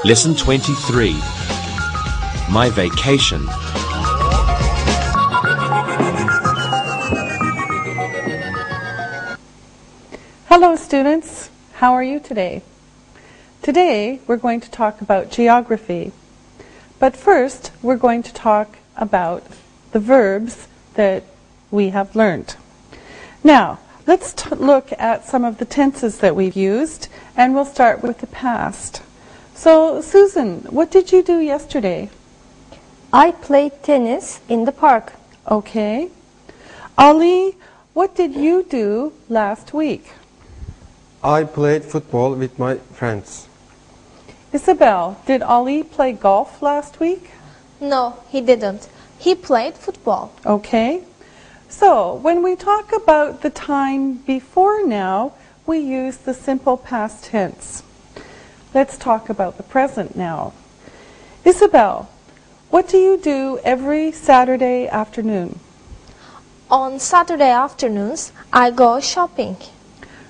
Lesson 23. My vacation. Hello students, how are you today? Today we're going to talk about geography. But first we're going to talk about the verbs that we have learned. Now, let's look at some of the tenses that we've used, and we'll start with the past. So, Susan, what did you do yesterday? I played tennis in the park. Okay. Ali, what did you do last week? I played football with my friends. Isabel, did Ali play golf last week? No, he didn't. He played football. Okay. So, when we talk about the time before now, we use the simple past tense. Let's talk about the present now. Isabel, what do you do every Saturday afternoon? On Saturday afternoons, I go shopping.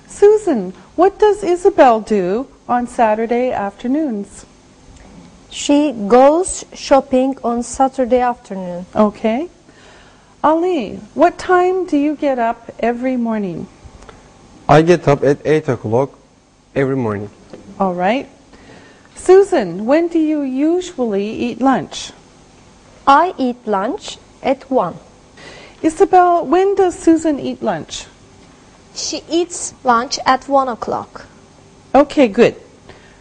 Susan, what does Isabel do on Saturday afternoons? She goes shopping on Saturday afternoon. Okay. Ali, what time do you get up every morning? I get up at 8 o'clock every morning. All right. Susan, when do you usually eat lunch? I eat lunch at 1. Isabel, when does Susan eat lunch? She eats lunch at 1 o'clock. Okay, good.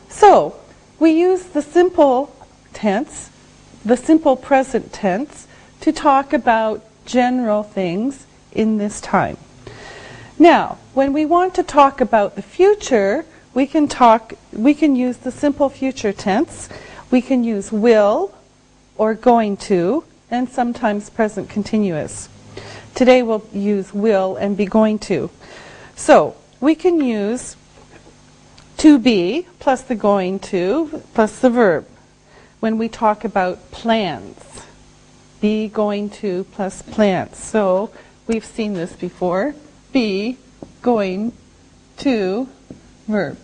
So, we use the simple tense, the simple present tense, to talk about general things in this time. Now, when we want to talk about the future, we can use the simple future tense. We can use will or going to, and sometimes present continuous. Today we'll use will and be going to. So, we can use to be plus the going to plus the verb when we talk about plans. Be, going to plus plans. So, we've seen this before. Be, going to, verb.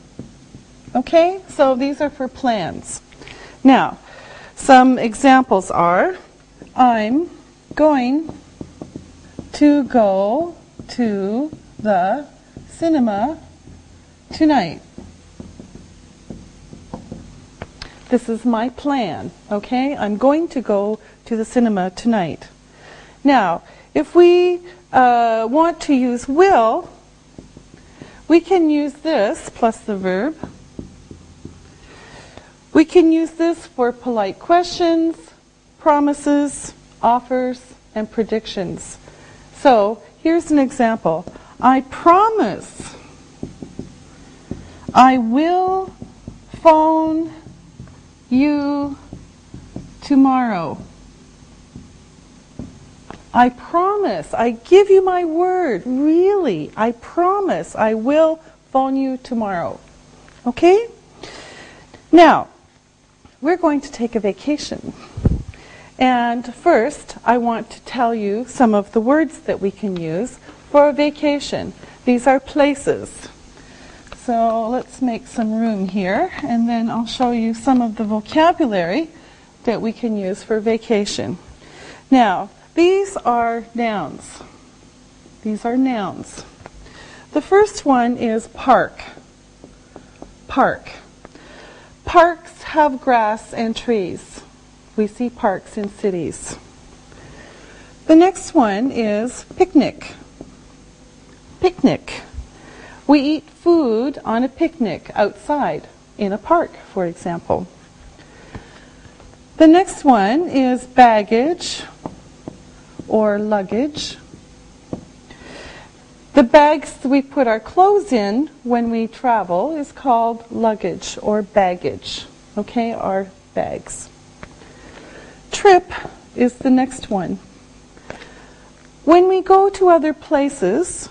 Okay? So, these are for plans. Now, some examples are, I'm going to go to the cinema tonight. This is my plan, okay? I'm going to go to the cinema tonight. Now, if we want to use will, we can use this plus the verb. We can use this for polite questions, promises, offers, and predictions. So, here's an example. I promise I will phone you tomorrow. I promise, I give you my word, really, I promise I will phone you tomorrow. Okay? Now, we're going to take a vacation. And first, I want to tell you some of the words that we can use for a vacation. These are places. So let's make some room here, and then I'll show you some of the vocabulary that we can use for vacation. Now, these are nouns. These are nouns. The first one is park. Park. Parks have grass and trees. We see parks in cities. The next one is picnic. Picnic. We eat food on a picnic outside in a park, for example. The next one is baggage or luggage. The bags we put our clothes in when we travel is called luggage or baggage. Okay, our bags. Trip is the next one. When we go to other places,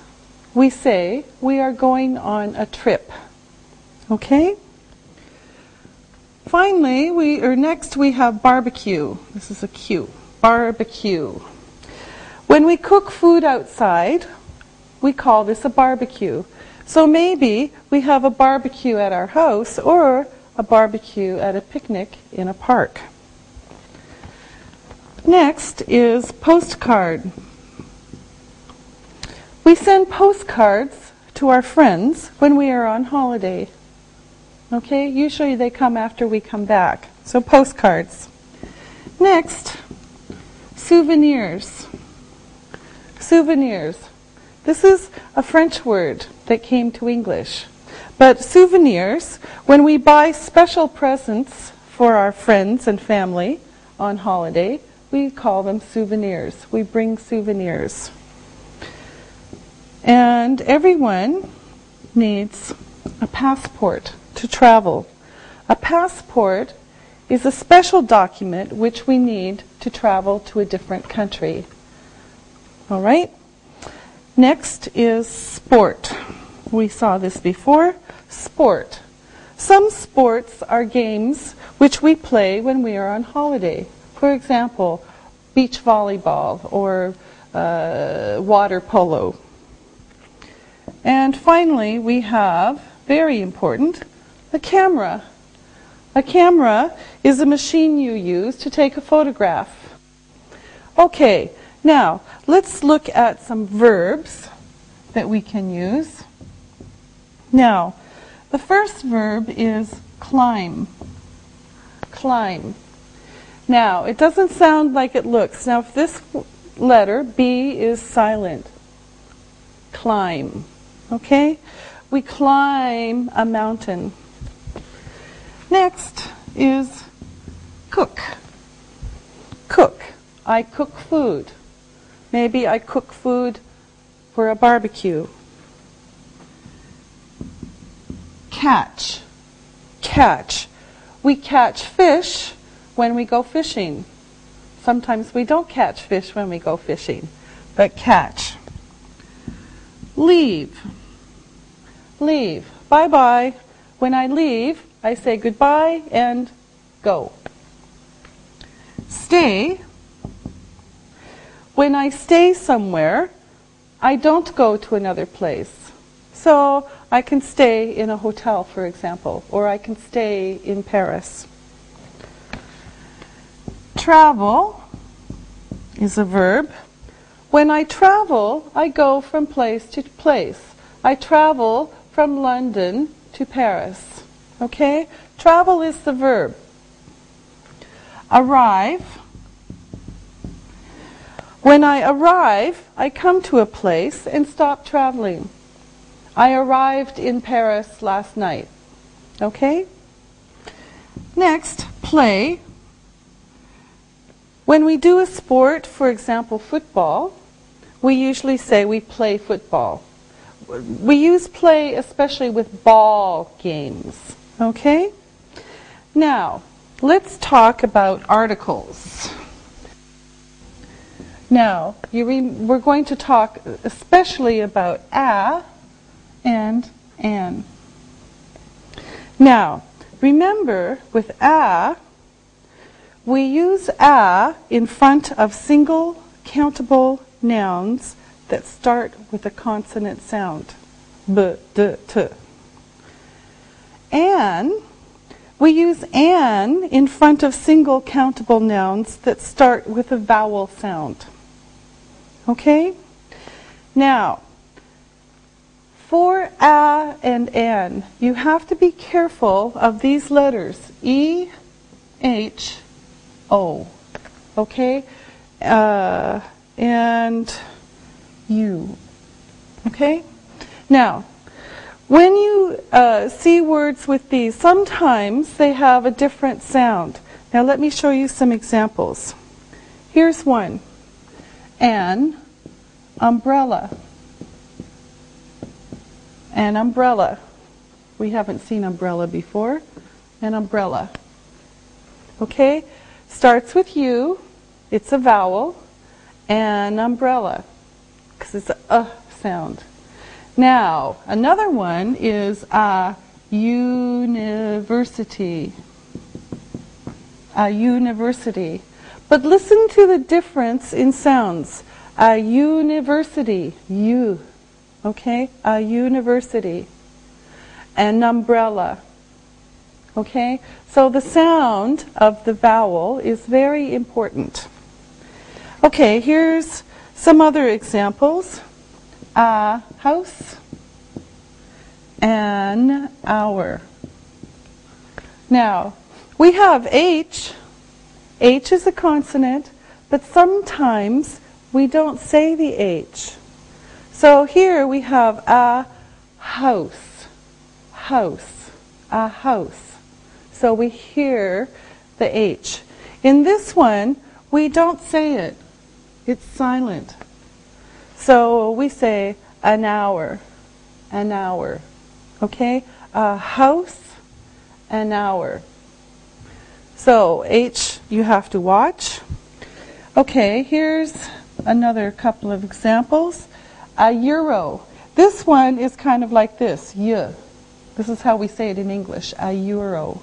we say we are going on a trip. Okay? Finally, next we have barbecue. This is a Q. Barbecue. When we cook food outside, we call this a barbecue. So maybe we have a barbecue at our house or a barbecue at a picnic in a park. Next is postcard. We send postcards to our friends when we are on holiday. Okay, usually they come after we come back. So postcards. Next, souvenirs. Souvenirs. This is a French word that came to English. But souvenirs, when we buy special presents for our friends and family on holiday, we call them souvenirs. We bring souvenirs. And everyone needs a passport to travel. A passport is a special document which we need to travel to a different country. All right? Next is sport. We saw this before. Sport. Some sports are games which we play when we are on holiday. For example, beach volleyball or water polo. And finally, we have, very important, a camera. A camera is a machine you use to take a photograph. Okay, now let's look at some verbs that we can use. Now, the first verb is climb. Climb. Now, it doesn't sound like it looks. Now, if this letter, B, is silent, climb. Okay? We climb a mountain. Next is cook. Cook. I cook food. Maybe I cook food for a barbecue. Catch. Catch. We catch fish when we go fishing. Sometimes we don't catch fish when we go fishing, but catch. Leave. Leave. Bye-bye. When I leave, I say goodbye and go. Stay. When I stay somewhere, I don't go to another place. So I can stay in a hotel, for example, or I can stay in Paris. Travel is a verb. When I travel, I go from place to place. I travel from London to Paris. Okay? Travel is the verb. Arrive. When I arrive, I come to a place and stop traveling. I arrived in Paris last night. Okay? Next, play. When we do a sport, for example, football, we usually say we play football. We use play especially with ball games. Okay? Now, let's talk about articles. Now, we're going to talk especially about a and an. Now, remember with a, we use a in front of single countable nouns that start with a consonant sound. B, d, t. An, we use an in front of single countable nouns that start with a vowel sound. Okay? Now, for a and an, you have to be careful of these letters. E, H, O. Okay? And U. Okay? Now, when you see words with these, sometimes they have a different sound. Now let me show you some examples. Here's one. An umbrella. An umbrella. We haven't seen umbrella before. An umbrella. Okay? Starts with U. It's a vowel. An umbrella. Because it's a sound. Now, another one is a university. A university. But listen to the difference in sounds. A university. U. Okay? A university. An umbrella. Okay? So the sound of the vowel is very important. Okay, here's some other examples. A house, an hour. Now, we have H. H is a consonant, but sometimes we don't say the H. So here we have a house, house, a house. So we hear the H. In this one, we don't say it. It's silent. So we say an hour, an hour. Okay? A house, an hour. So H, you have to watch. Okay, here's another couple of examples. A euro. This one is kind of like this, y. This is how we say it in English, a euro.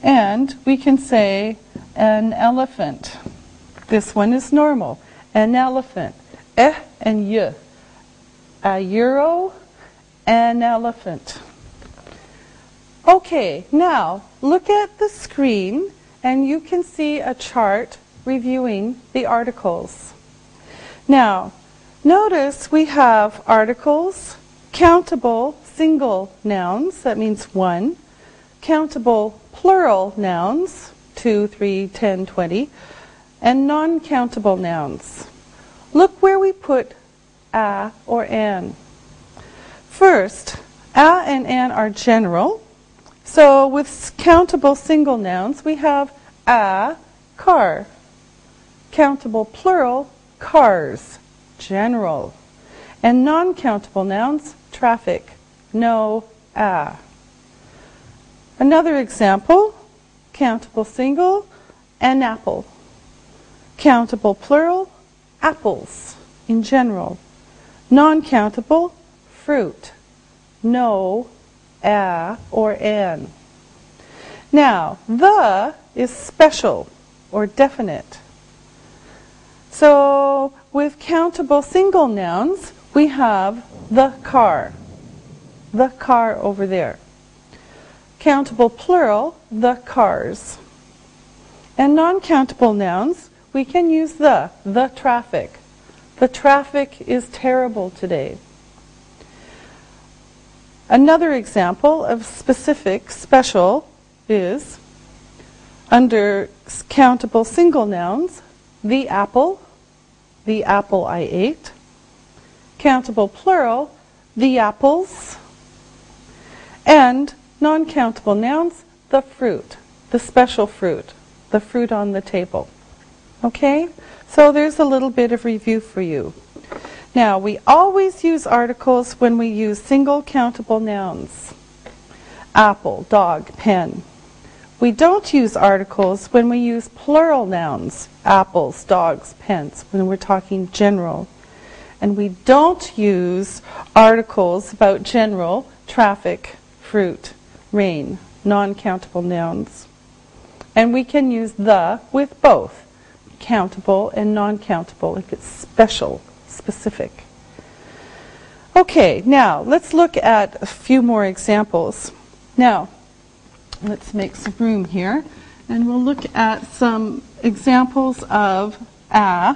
And we can say an elephant. This one is normal. An elephant. And y. A euro, an elephant. Okay, now look at the screen and you can see a chart reviewing the articles. Now, notice we have articles, countable single nouns, that means one, countable plural nouns, 2, 3, 10, 20, and non-countable nouns. Look where we put a or an. First, a and an are general. So with countable single nouns, we have a car. Countable plural, cars, general. And non-countable nouns, traffic, no a. Another example, countable single, an apple. Countable plural, apples, in general. Non-countable, fruit, no a or an. Now, the is special or definite. So with countable single nouns, we have the car over there. Countable plural, the cars. And non-countable nouns, we can use the traffic. The traffic is terrible today. Another example of specific, special, is under countable single nouns, the apple I ate. Countable plural, the apples. And non-countable nouns, the fruit, the special fruit, the fruit on the table. Okay? So there's a little bit of review for you. Now, we always use articles when we use single countable nouns. Apple, dog, pen. We don't use articles when we use plural nouns. Apples, dogs, pens, when we're talking general. And we don't use articles about general, traffic, fruit, rain, non-countable nouns. And we can use the with both, countable and non-countable, if it's special. Specific. Okay, now let's look at a few more examples. Now, let's make some room here, and we'll look at some examples of a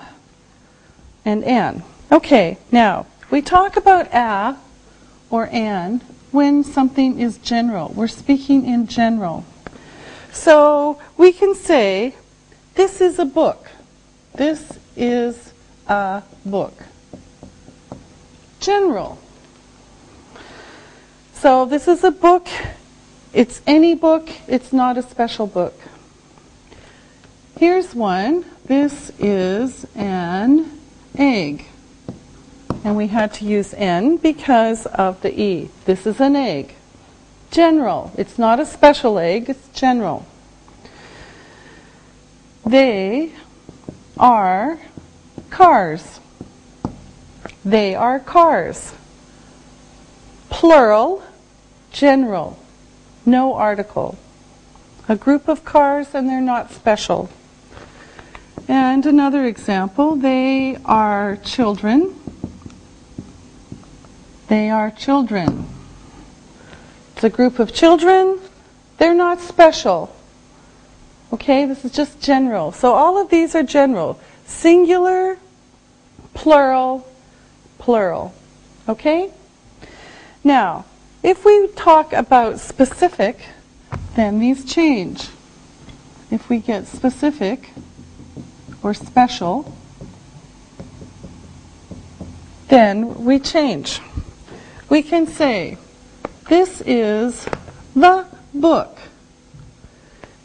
and an. Okay, now, we talk about a or an when something is general. We're speaking in general. So, we can say, this is a book. This is a book. General. So this is a book. It's any book. It's not a special book. Here's one. This is an egg. And we had to use N because of the E. This is an egg. General. It's not a special egg. It's general. They are cars. They are cars. Plural, general, no article. A group of cars and they're not special. And another example, they are children. They are children. It's a group of children. They're not special. Okay, this is just general. So all of these are general. Singular, plural, plural. Okay? Now, if we talk about specific, then these change. If we get specific or special, then we change. We can say, this is the book.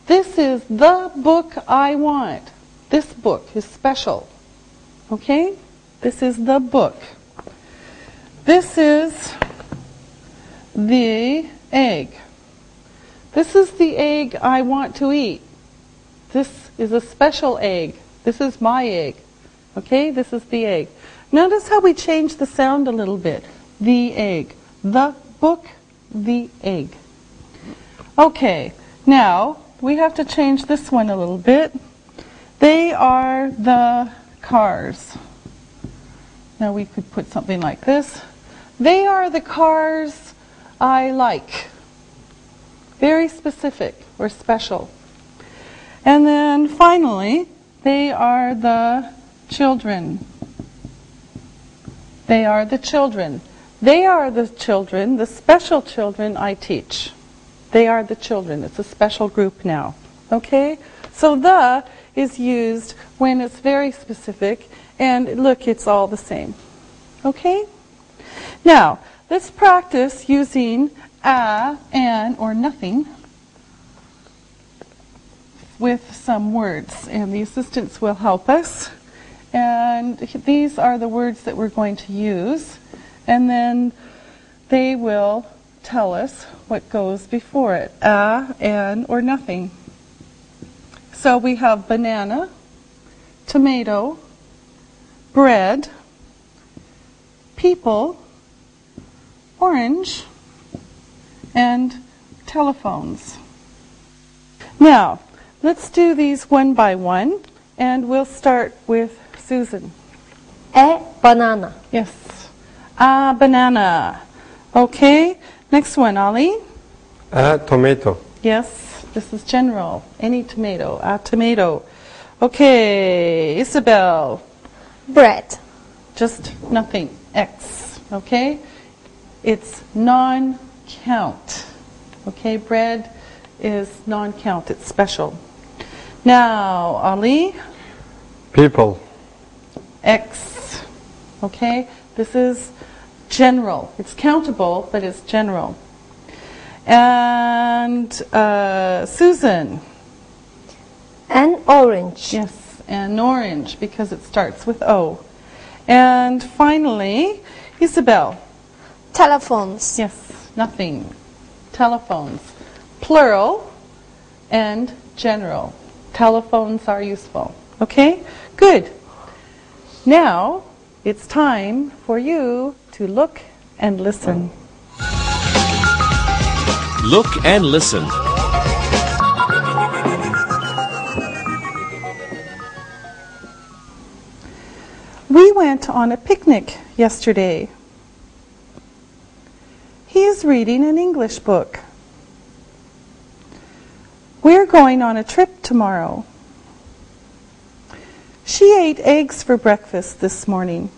This is the book I want. This book is special. Okay? This is the book. This is the egg. This is the egg I want to eat. This is a special egg. This is my egg. Okay? This is the egg. Notice how we change the sound a little bit. The egg. The book, the egg. Okay, now we have to change this one a little bit. They are the cars. Now we could put something like this. They are the cars I like. Very specific or special. And then finally, they are the children. They are the children. They are the children, the special children I teach. They are the children. It's a special group now. Okay? So the is used when it's very specific, and look, it's all the same. Okay? Now, let's practice using a, an, or nothing with some words, and the assistants will help us. And these are the words that we're going to use, and then they will tell us what goes before it, a, an, or nothing. So we have banana, tomato, bread, people, orange, and telephones. Now, let's do these one by one, and we'll start with Susan. A banana. Yes, a banana. Okay, next one, Ali. A tomato. Yes, this is general. Any tomato, a tomato. Okay, Isabel. Bread. Just nothing, X. Okay, it's non-count. Okay, bread is non-count, it's special. Now, Ali. People. X. Okay, this is general. It's countable, but it's general. And Susan. An orange. Yes, and orange, because it starts with O. And finally, Isabel. Telephones. Yes, nothing. Telephones. Plural and general. Telephones are useful. Okay? Good. Now, it's time for you to look and listen. Look and listen. We went on a picnic yesterday. He is reading an English book. We're going on a trip tomorrow. She ate eggs for breakfast this morning.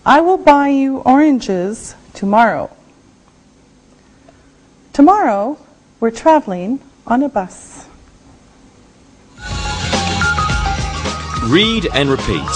I will buy you oranges tomorrow. Tomorrow, we're traveling on a bus. Read and repeat.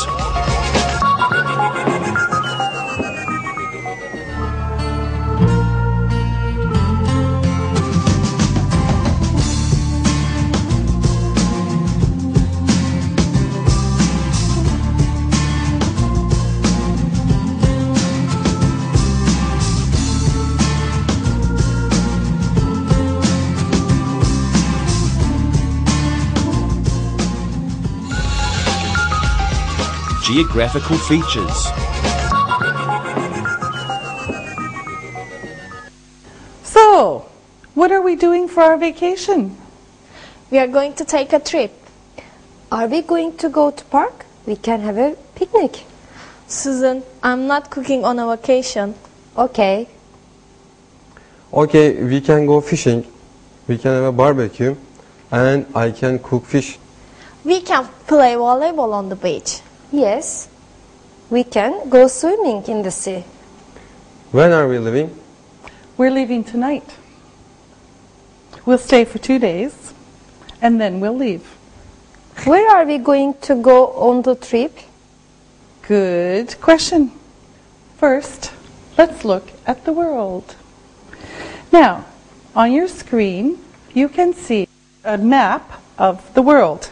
Geographical features. So, what are we doing for our vacation? We are going to take a trip. Are we going to go to park? We can have a picnic. Susan, I'm not cooking on a vacation. Okay. Okay, we can go fishing. We can have a barbecue. And I can cook fish. We can play volleyball on the beach. Yes. We can go swimming in the sea. When are we leaving? We're leaving tonight. We'll stay for 2 days, and then we'll leave. Where are we going to go on the trip? Good question. First, let's look at the world. Now, on your screen, you can see a map of the world.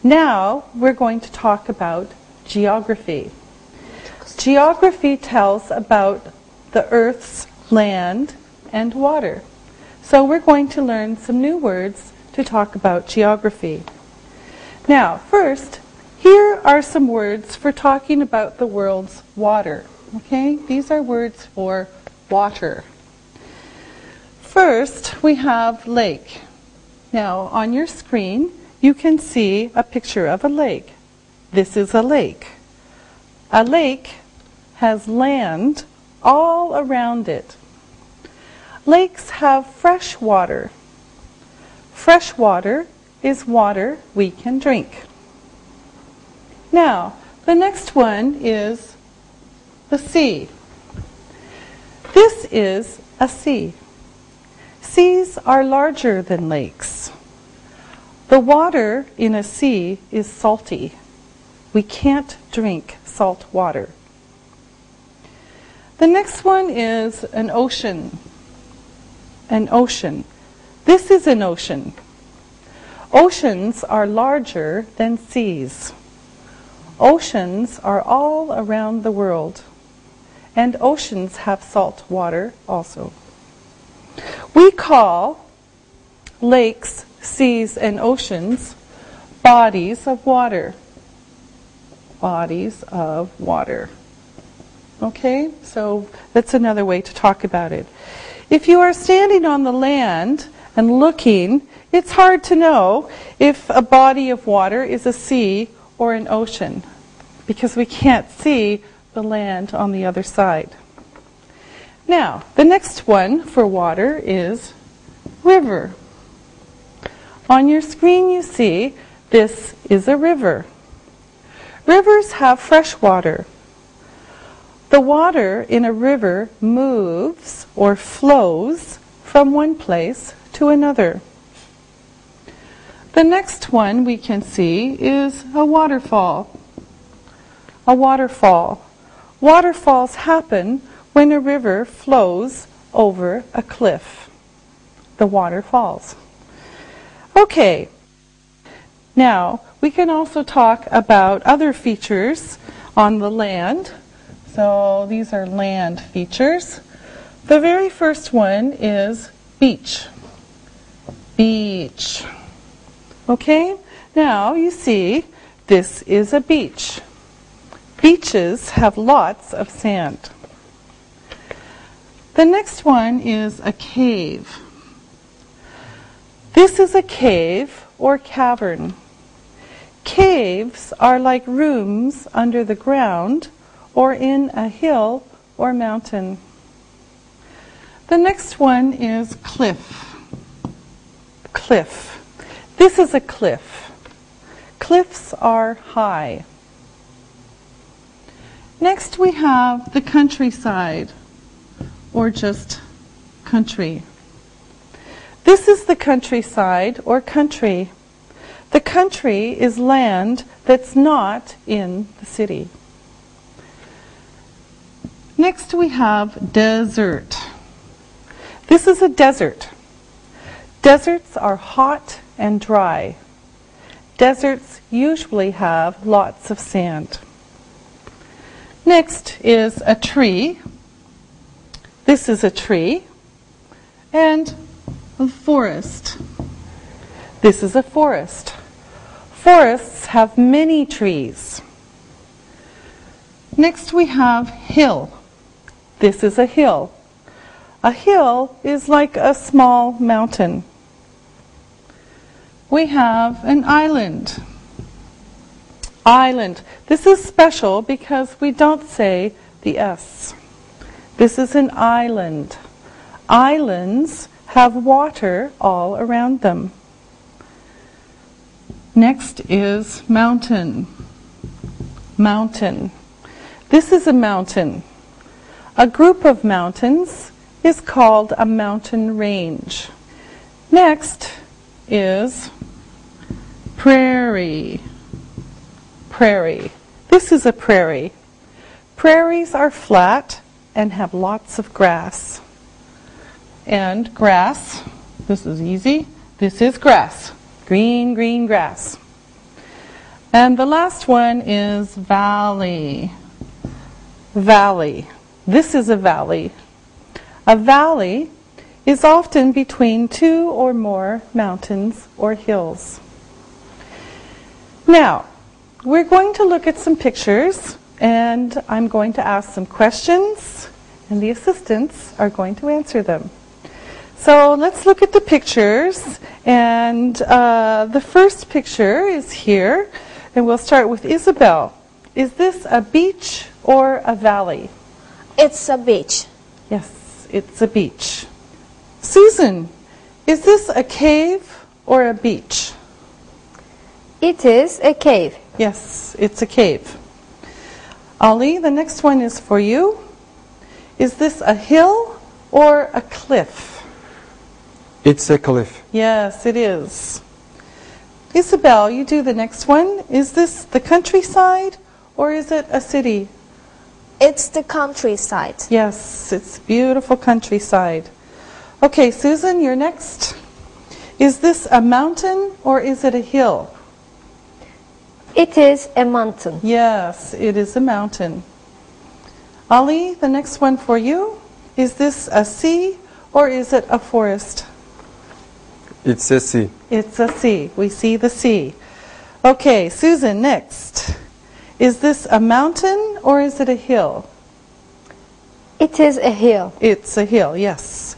Now, we're going to talk about geography. Geography tells about the Earth's land and water. So we're going to learn some new words to talk about geography. Now, first, here are some words for talking about the world's water. Okay? These are words for water. First, we have lake. Now, on your screen, you can see a picture of a lake. This is a lake. A lake has land all around it. Lakes have fresh water. Fresh water is water we can drink. Now, the next one is the sea. This is a sea. Seas are larger than lakes. The water in a sea is salty. We can't drink salt water. The next one is an ocean. An ocean. This is an ocean. Oceans are larger than seas. Oceans are all around the world, and oceans have salt water also. We call lakes, seas, and oceans bodies of water. Bodies of water. Okay, so that's another way to talk about it. If you are standing on the land and looking, it's hard to know if a body of water is a sea or an ocean, because we can't see the land on the other side. Now, the next one for water is river. On your screen you see this is a river. Rivers have fresh water. The water in a river moves or flows from one place to another. The next one we can see is a waterfall. A waterfall. Waterfalls happen when a river flows over a cliff. The water falls. Okay. Now, we can also talk about other features on the land. So these are land features. The very first one is beach. Beach. Okay? Now you see this is a beach. Beaches have lots of sand. The next one is a cave. This is a cave or cavern. Caves are like rooms under the ground or in a hill or mountain. The next one is cliff. Cliff. This is a cliff. Cliffs are high. Next we have the countryside, or just country. This is the countryside or country. The country is land that's not in the city. Next we have desert. This is a desert. Deserts are hot and dry. Deserts usually have lots of sand. Next is a tree. This is a tree. And a forest. This is a forest. Forests have many trees. Next we have hill. This is a hill. A hill is like a small mountain. We have an island. Island. This is special because we don't say the S. This is an island. Islands have water all around them. Next is mountain. Mountain. This is a mountain. A group of mountains is called a mountain range. Next is prairie. Prairie. This is a prairie. Prairies are flat and have lots of grass. And grass, this is easy, this is grass. Green, green grass. And the last one is valley. Valley. This is a valley. A valley is often between two or more mountains or hills. Now, we're going to look at some pictures, and I'm going to ask some questions, and the assistants are going to answer them. So let's look at the pictures, and the first picture is here, and we'll start with Isabel. Is this a beach or a valley? It's a beach. Yes, it's a beach. Susan, is this a cave or a beach? It is a cave. Yes, it's a cave. Ali, the next one is for you. Is this a hill or a cliff? It's a cliff. Yes, it is. Isabel, you do the next one. Is this the countryside or is it a city? It's the countryside. Yes, it's beautiful countryside. Okay, Susan, you're next. Is this a mountain or is it a hill? It is a mountain. Yes, it is a mountain. Ali, the next one for you. Is this a sea or is it a forest? It's a sea. It's a sea. We see the sea. Okay, Susan, next. Is this a mountain or is it a hill? It is a hill. It's a hill, yes.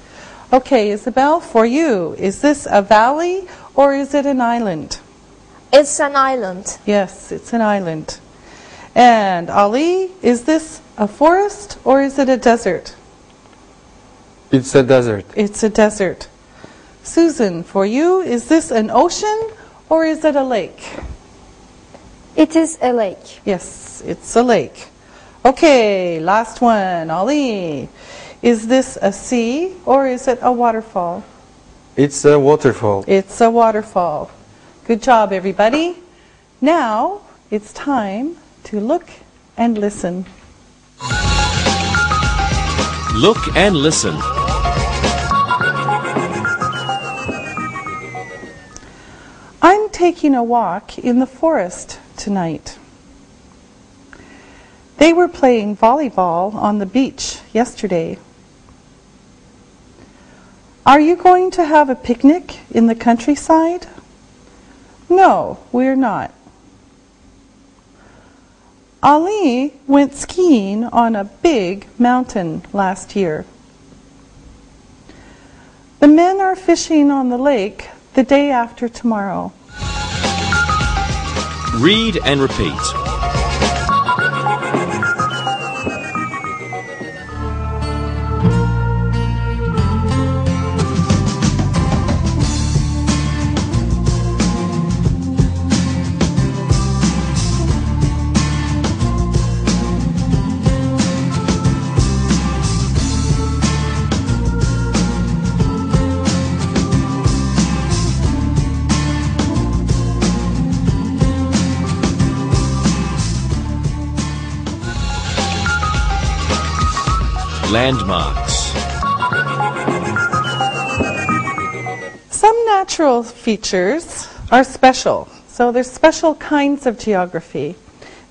Okay, Isabel, for you, is this a valley or is it an island? It's an island. Yes, it's an island. And Ali, is this a forest or is it a desert? It's a desert. It's a desert. Susan, for you, is this an ocean or is it a lake? It is a lake. Yes, it's a lake. Okay, last one. Ali, is this a sea or is it a waterfall? It's a waterfall. It's a waterfall. Good job, everybody. Now it's time to look and listen. Look and listen. I'm taking a walk in the forest tonight. They were playing volleyball on the beach yesterday. Are you going to have a picnic in the countryside? No, we're not. Ali went skiing on a big mountain last year. The men are fishing on the lake the day after tomorrow. Read and repeat. Landmarks. Some natural features are special, so there's special kinds of geography.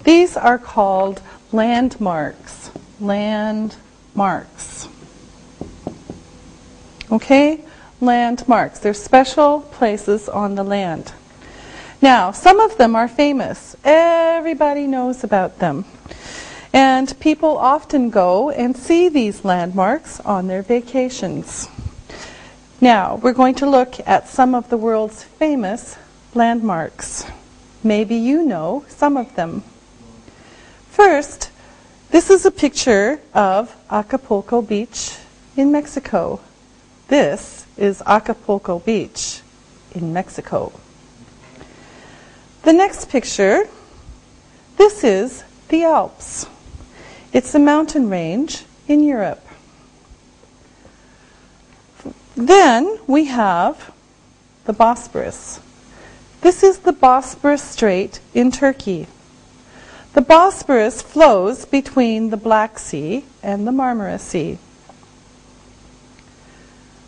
These are called landmarks. Landmarks. Okay? Landmarks. They're special places on the land. Now, some of them are famous. Everybody knows about them. And people often go and see these landmarks on their vacations. Now, we're going to look at some of the world's famous landmarks. Maybe you know some of them. First, this is a picture of Acapulco Beach in Mexico. This is Acapulco Beach in Mexico. The next picture, this is the Alps. It's a mountain range in Europe. Then we have the Bosporus. This is the Bosporus Strait in Turkey. The Bosporus flows between the Black Sea and the Marmara Sea.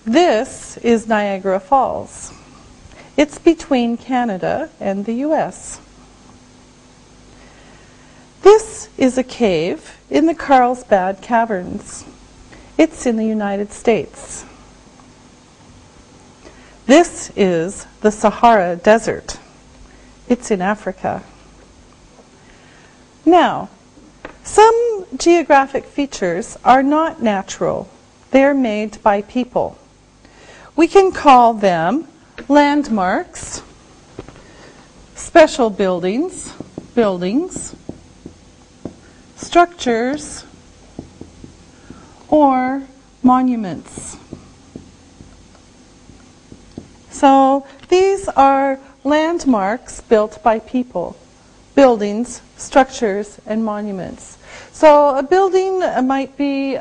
This is Niagara Falls. It's between Canada and the US. This is a cave in the Carlsbad Caverns. It's in the United States. This is the Sahara Desert. It's in Africa. Now, some geographic features are not natural. They're made by people. We can call them landmarks, special buildings, structures, or monuments. So these are landmarks built by people, buildings, structures, and monuments. So a building might be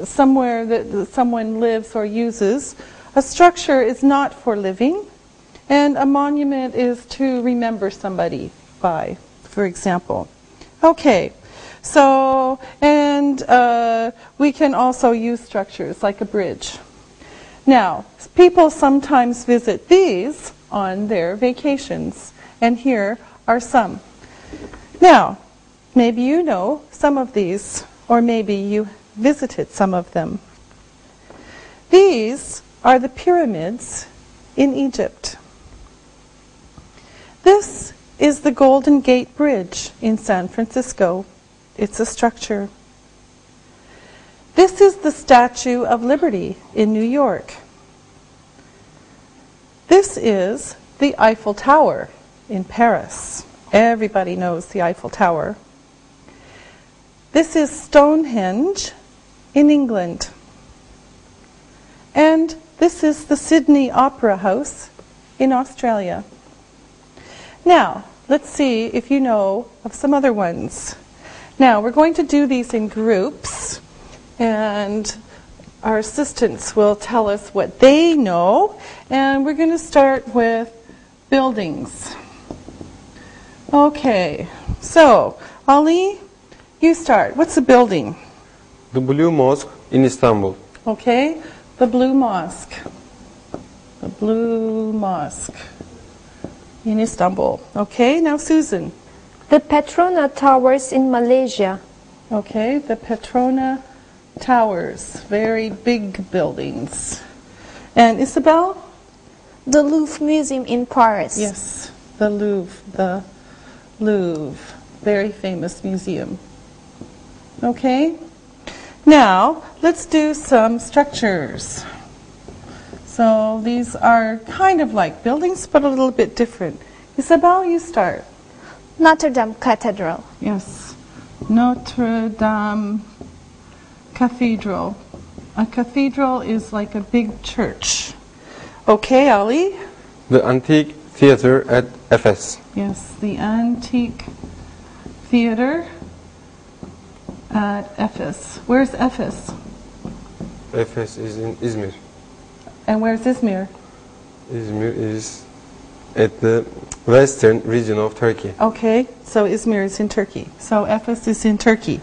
somewhere that someone lives or uses. A structure is not for living, and a monument is to remember somebody by, for example. Okay, so, and we can also use structures like a bridge. Now, people sometimes visit these on their vacations, and here are some. Now, maybe you know some of these, or maybe you visited some of them. These are the pyramids in Egypt. This is the Golden Gate Bridge in San Francisco. It's a structure. This is the Statue of Liberty in New York. This is the Eiffel Tower in Paris. Everybody knows the Eiffel Tower. This is Stonehenge in England. And this is the Sydney Opera House in Australia. Now, let's see if you know of some other ones. Now, we're going to do these in groups, and our assistants will tell us what they know, and we're going to start with buildings. Okay, so, Ali, you start. What's a building? The Blue Mosque in Istanbul. Okay, the Blue Mosque. The Blue Mosque in Istanbul. Okay, now Susan. The Petrona Towers in Malaysia. Okay, the Petrona Towers. Very big buildings. And Isabel? The Louvre Museum in Paris. Yes, the Louvre. The Louvre. Very famous museum. Okay, now let's do some structures. So these are kind of like buildings, but a little bit different. Isabel, you start. Notre Dame Cathedral. Yes, Notre Dame Cathedral. A cathedral is like a big church. Okay, Ali? The Antique Theater at Efes. Yes, the Antique Theater at Efes. Where's Efes? Efes is in Izmir. And where's Izmir? Izmir is at the western region of Turkey. Okay, so Izmir is in Turkey. So Efes is in Turkey.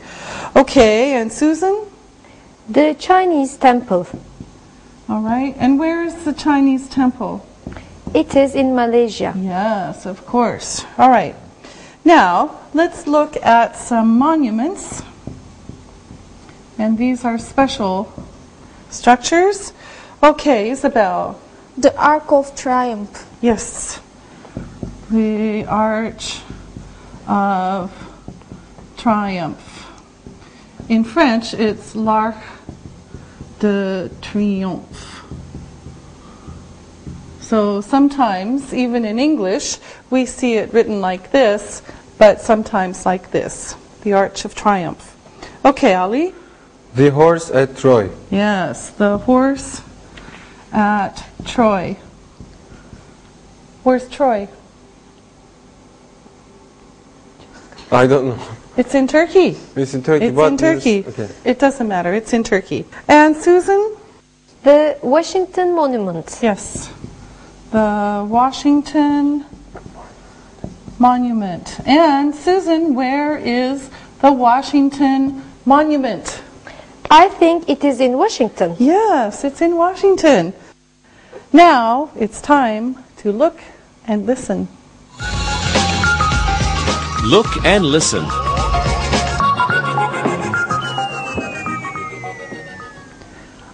Okay, and Susan? The Chinese Temple. All right, and where is the Chinese temple? It is in Malaysia. Yes, of course. All right. Now, let's look at some monuments. And these are special structures. Okay, Isabel. The Arc of Triumph. Yes. The Arch of Triumph. In French, it's l'Arc de Triomphe. So sometimes, even in English, we see it written like this, but sometimes like this. The Arch of Triumph. Okay, Ali? The horse at Troy. Yes, the horse at Troy. Where's Troy? I don't know. It's in Turkey. It's in Turkey. It's but in Turkey. Okay. It doesn't matter. It's in Turkey. And Susan? The Washington Monument. Yes. The Washington Monument. And Susan, where is the Washington Monument? I think it is in Washington. Yes, it's in Washington. Now it's time to look and listen. Look and listen.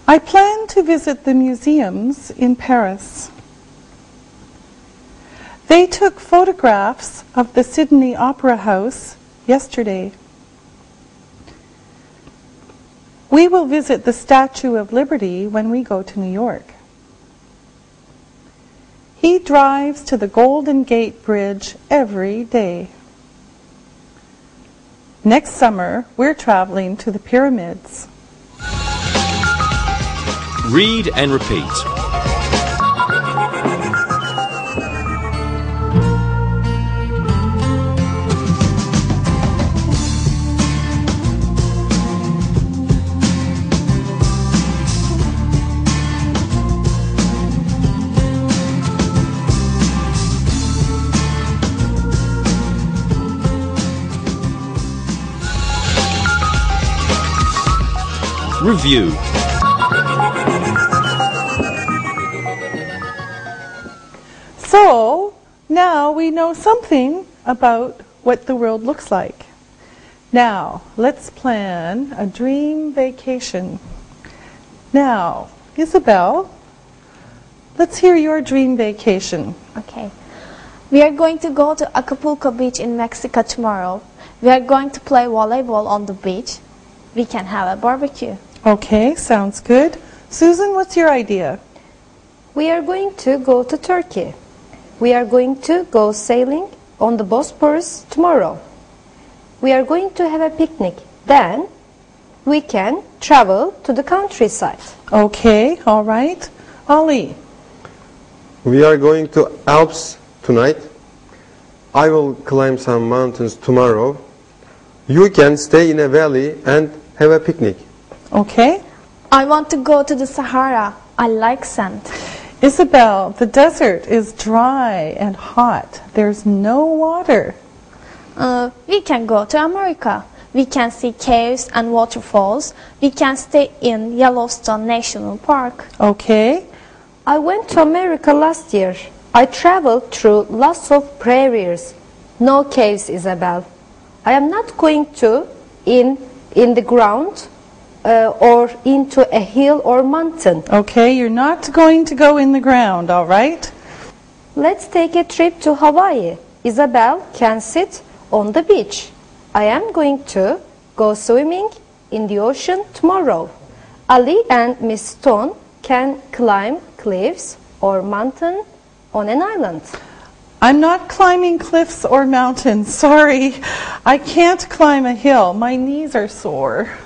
I plan to visit the museums in Paris. They took photographs of the Sydney Opera House yesterday. We will visit the Statue of Liberty when we go to New York. He drives to the Golden Gate Bridge every day. Next summer, we're traveling to the pyramids. Read and repeat. Review. So, now we know something about what the world looks like. Now, let's plan a dream vacation. Now, Isabel, let's hear your dream vacation. Okay. We are going to go to Acapulco Beach in Mexico tomorrow. We are going to play volleyball on the beach. We can have a barbecue. Okay, sounds good. Susan, what's your idea? We are going to go to Turkey. We are going to go sailing on the Bosphorus tomorrow. We are going to have a picnic. Then we can travel to the countryside. Okay, all right. Ali, We are going to Alps tonight. I will climb some mountains tomorrow. You can stay in a valley and have a picnic. okay. I want to go to the Sahara. I like sand. Isabel, the desert is dry and hot. There's no water. We can go to America. We can see caves and waterfalls. We can stay in Yellowstone National Park. Okay. I went to America last year. I traveled through lots of prairies. No caves, Isabel. I am not going to in the ground or into a hill or mountain. Okay, you're not going to go in the ground, all right? Let's take a trip to Hawaii. Isabel can sit on the beach. I am going to go swimming in the ocean tomorrow. Ali and Miss Stone can climb cliffs or mountain on an island. I'm not climbing cliffs or mountains. Sorry, I can't climb a hill. My knees are sore.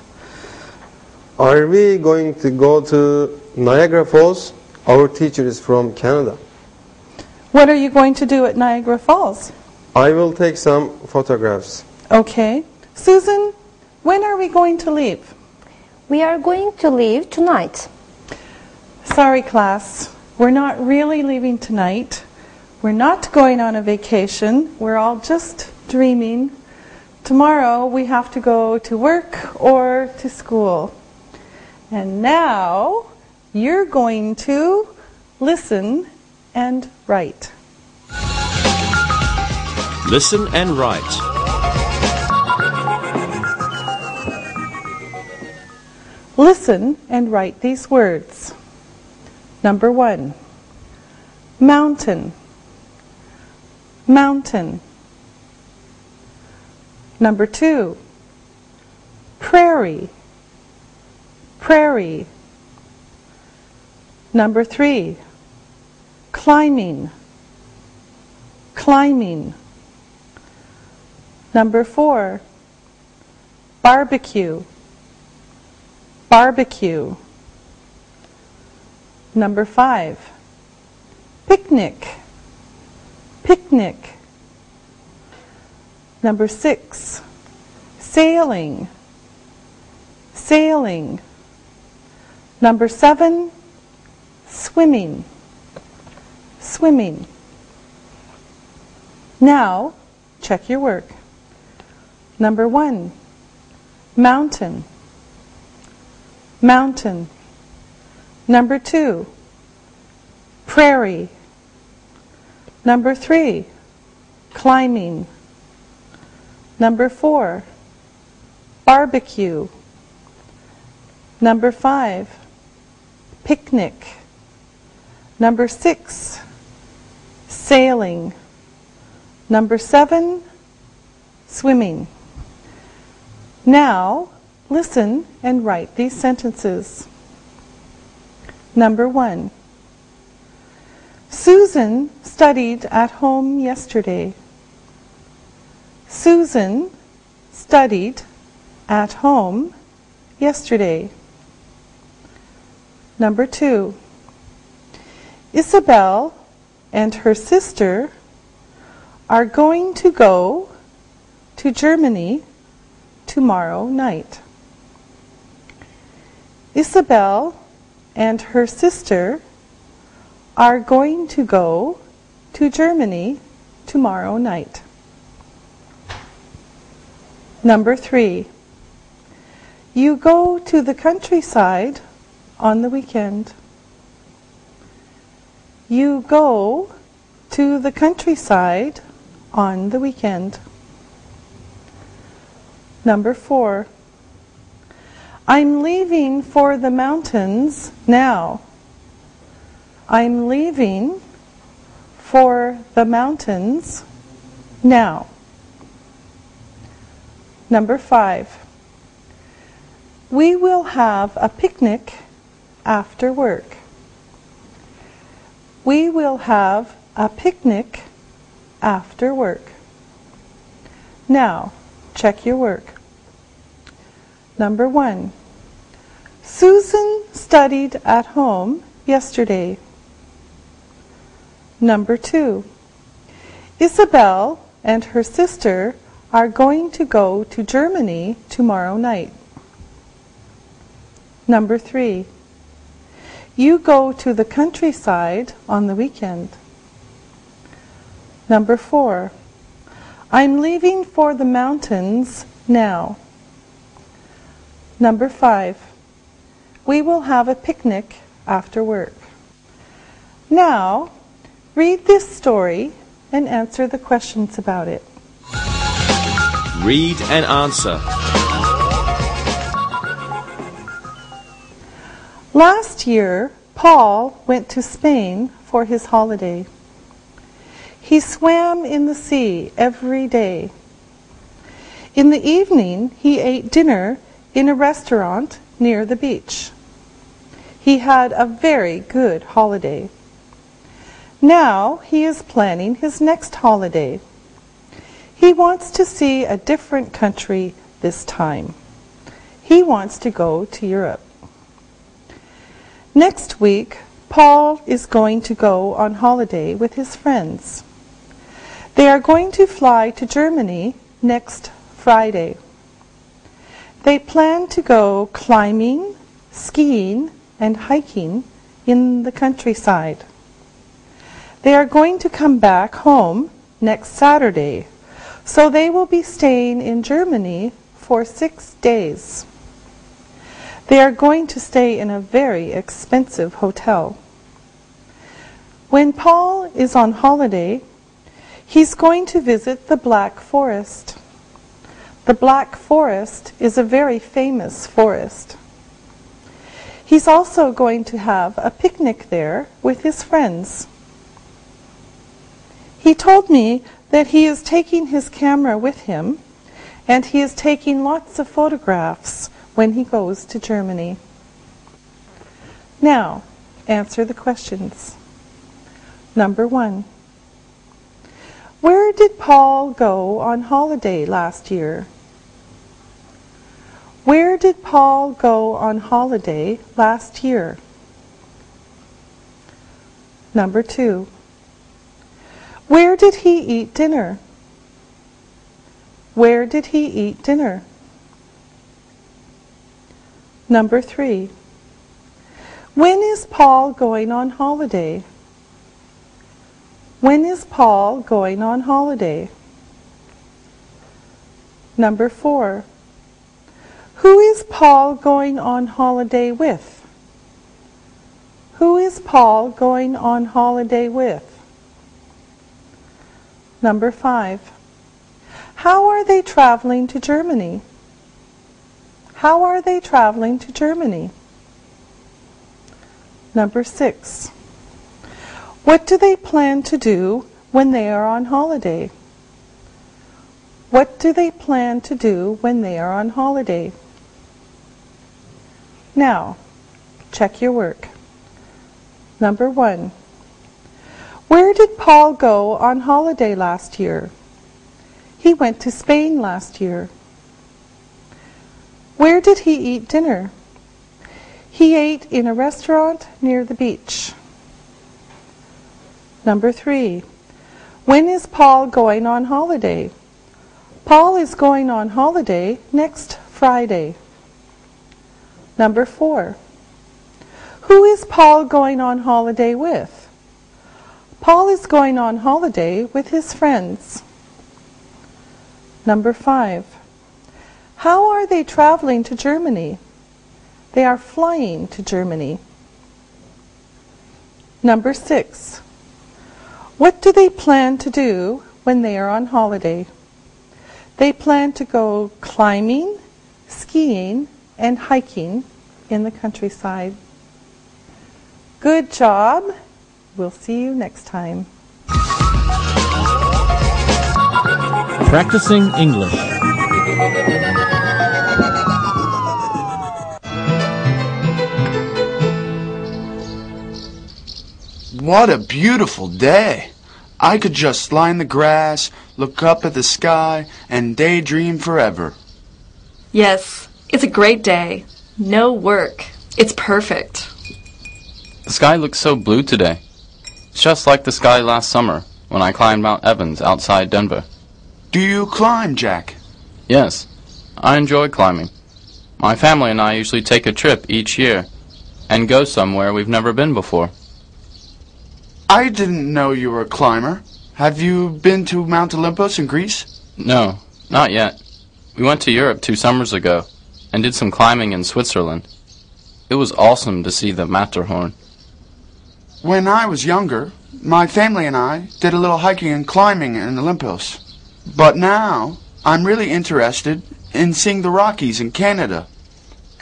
Are we going to go to Niagara Falls? Our teacher is from Canada. What are you going to do at Niagara Falls? I will take some photographs. Okay. Susan, when are we going to leave? We are going to leave tonight. Sorry, class. We're not really leaving tonight. We're not going on a vacation. We're all just dreaming. Tomorrow we have to go to work or to school. And now you're going to listen and write. Listen and write. Listen and write these words. Number 1, mountain, mountain. Number 2, prairie, prairie. Number 3, climbing, climbing. Number 4, barbecue, barbecue. Number 5, picnic, picnic. Number 6, sailing, sailing. Number 7, swimming, swimming. Now, check your work. Number 1, mountain, mountain. Number 2, prairie. Number 3, climbing. Number 4, barbecue. Number 5, picnic. Number 6, sailing. Number 7, swimming. Now, listen and write these sentences. Number 1, Susan studied at home yesterday. Susan studied at home yesterday. Number 2, Isabel and her sister are going to go to Germany tomorrow night. Isabel and her sister are going to go to Germany tomorrow night. Number 3, you go to the countryside on the weekend. You go to the countryside on the weekend. Number 4, I'm leaving for the mountains now. I'm leaving for the mountains now. Number 5, we will have a picnic after work. We will have a picnic after work. Now, check your work. Number 1, Susan studied at home yesterday. Number 2, Isabel and her sister are going to go to Germany tomorrow night. Number 3, you go to the countryside on the weekend. Number 4, I'm leaving for the mountains now. Number 5, we will have a picnic after work. Now, read this story and answer the questions about it. Read and answer. Last year, Paul went to Spain for his holiday. He swam in the sea every day. In the evening, he ate dinner in a restaurant near the beach. He had a very good holiday. Now he is planning his next holiday. He wants to see a different country this time. He wants to go to Europe. Next week, Paul is going to go on holiday with his friends. They are going to fly to Germany next Friday. They plan to go climbing, skiing, and hiking in the countryside. They are going to come back home next Saturday, so they will be staying in Germany for 6 days. They are going to stay in a very expensive hotel. When Paul is on holiday, he's going to visit the Black Forest. The Black Forest is a very famous forest. He's also going to have a picnic there with his friends. He told me that he is taking his camera with him, and he is taking lots of photographs when he goes to Germany. Now, answer the questions. Number 1, where did Paul go on holiday last year? Where did Paul go on holiday last year? Number 2. Where did he eat dinner? Where did he eat dinner? Number 3. When is Paul going on holiday? When is Paul going on holiday? Number 4. Who is Paul going on holiday with? Who is Paul going on holiday with? Number 5. How are they traveling to Germany? How are they traveling to Germany? Number 6. What do they plan to do when they are on holiday? What do they plan to do when they are on holiday? Now, check your work. Number 1. Where did Paul go on holiday last year? He went to Spain last year. Where did he eat dinner? He ate in a restaurant near the beach. Number 3. When is Paul going on holiday? Paul is going on holiday next Friday. Number 4. Who is Paul going on holiday with? Paul is going on holiday with his friends. Number 5. How are they traveling to Germany? They are flying to Germany. Number 6. What do they plan to do when they are on holiday? They plan to go climbing, skiing, and hiking in the countryside. Good job. We'll see you next time. Practicing English. What a beautiful day! I could just lie in the grass, look up at the sky, and daydream forever. Yes, it's a great day. No work. It's perfect. The sky looks so blue today. It's just like the sky last summer when I climbed Mount Evans outside Denver. Do you climb, Jack? Yes, I enjoy climbing. My family and I usually take a trip each year and go somewhere we've never been before. I didn't know you were a climber. Have you been to Mount Olympus in Greece? No, not yet. We went to Europe 2 summers ago and did some climbing in Switzerland. It was awesome to see the Matterhorn. When I was younger, my family and I did a little hiking and climbing in Olympus. But now, I'm really interested in seeing the Rockies in Canada,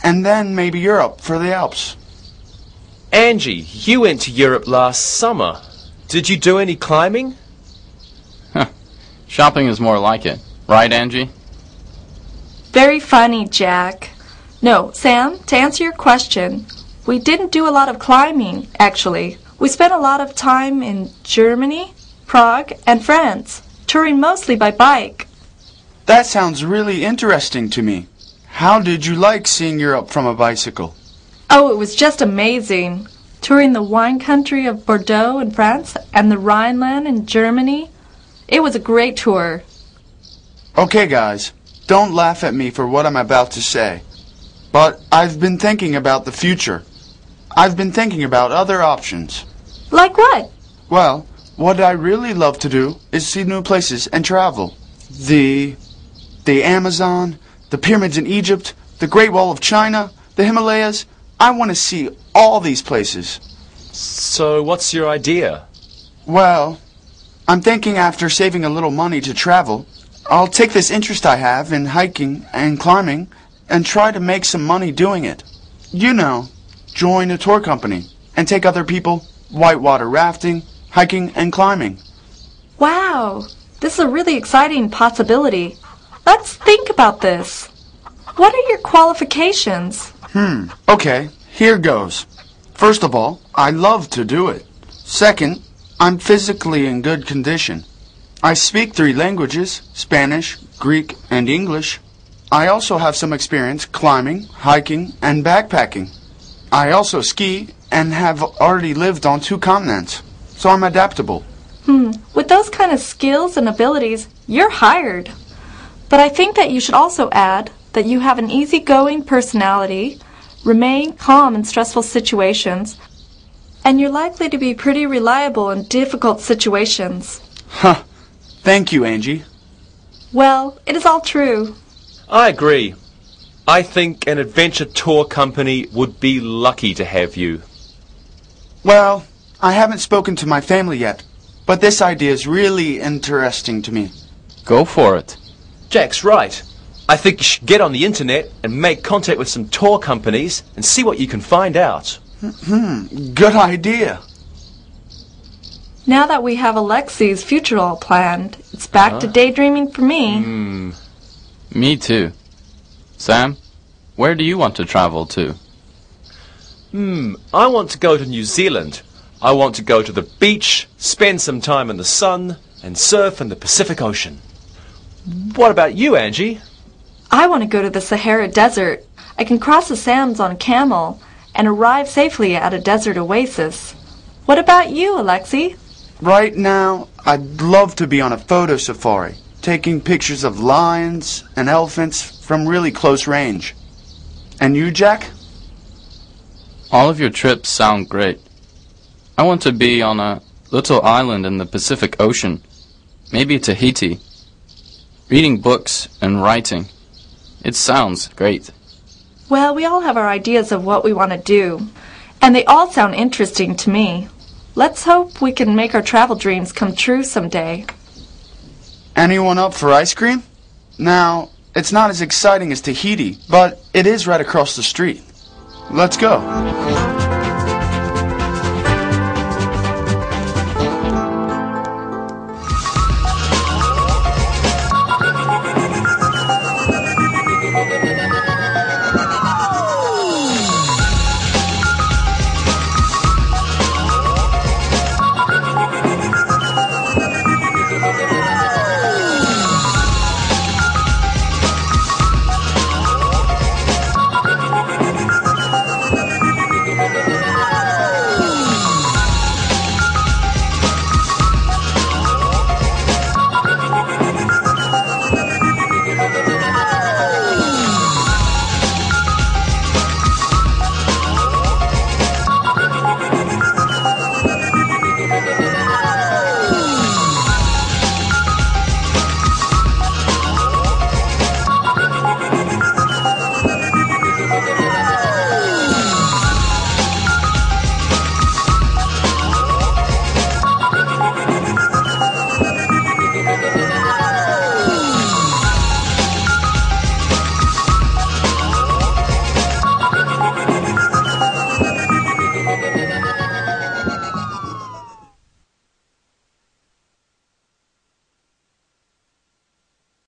and then maybe Europe for the Alps. Angie, you went to Europe last summer. Did you do any climbing? Shopping is more like it. Right, Angie? Very funny, Jack. No, Sam, to answer your question, we didn't do a lot of climbing, actually. We spent a lot of time in Germany, Prague, and France, touring mostly by bike. That sounds really interesting to me. How did you like seeing Europe from a bicycle? Oh, it was just amazing. Touring the wine country of Bordeaux in France and the Rhineland in Germany. It was a great tour. Okay, guys, don't laugh at me for what I'm about to say. But I've been thinking about the future. I've been thinking about other options. Like what? Well, what I really love to do is see new places and travel. The Amazon, the pyramids in Egypt, the Great Wall of China, the Himalayas. I want to see all these places. So what's your idea? Well, I'm thinking after saving a little money to travel, I'll take this interest I have in hiking and climbing and try to make some money doing it. You know, join a tour company and take other people whitewater rafting, hiking, and climbing. Wow, this is a really exciting possibility. Let's think about this. What are your qualifications? Okay, here goes. First of all, I love to do it. Second, I'm physically in good condition. I speak 3 languages, Spanish, Greek, and English. I also have some experience climbing, hiking, and backpacking. I also ski and have already lived on 2 continents, so I'm adaptable. With those kind of skills and abilities, you're hired. But I think that you should also add that you have an easygoing personality, remain calm in stressful situations, and you're likely to be pretty reliable in difficult situations. Huh. Thank you, Angie. Well, it is all true. I agree. I think an adventure tour company would be lucky to have you. Well, I haven't spoken to my family yet, but this idea is really interesting to me. Go for it. Jack's right. I think you should get on the internet and make contact with some tour companies and see what you can find out. Good idea. Now that we have Alexi's future all planned, it's back to daydreaming for me. Me too. Sam, where do you want to travel to? I want to go to New Zealand. I want to go to the beach, spend some time in the sun, and surf in the Pacific Ocean. What about you, Angie? I want to go to the Sahara Desert. I can cross the sands on a camel and arrive safely at a desert oasis. What about you, Alexi? Right now, I'd love to be on a photo safari, taking pictures of lions and elephants from really close range. And you, Jack? All of your trips sound great. I want to be on a little island in the Pacific Ocean, maybe Tahiti, reading books and writing. It sounds great. Well, we all have our ideas of what we want to do, and they all sound interesting to me. Let's hope we can make our travel dreams come true someday. Anyone up for ice cream? Now, it's not as exciting as Tahiti, but it is right across the street. Let's go.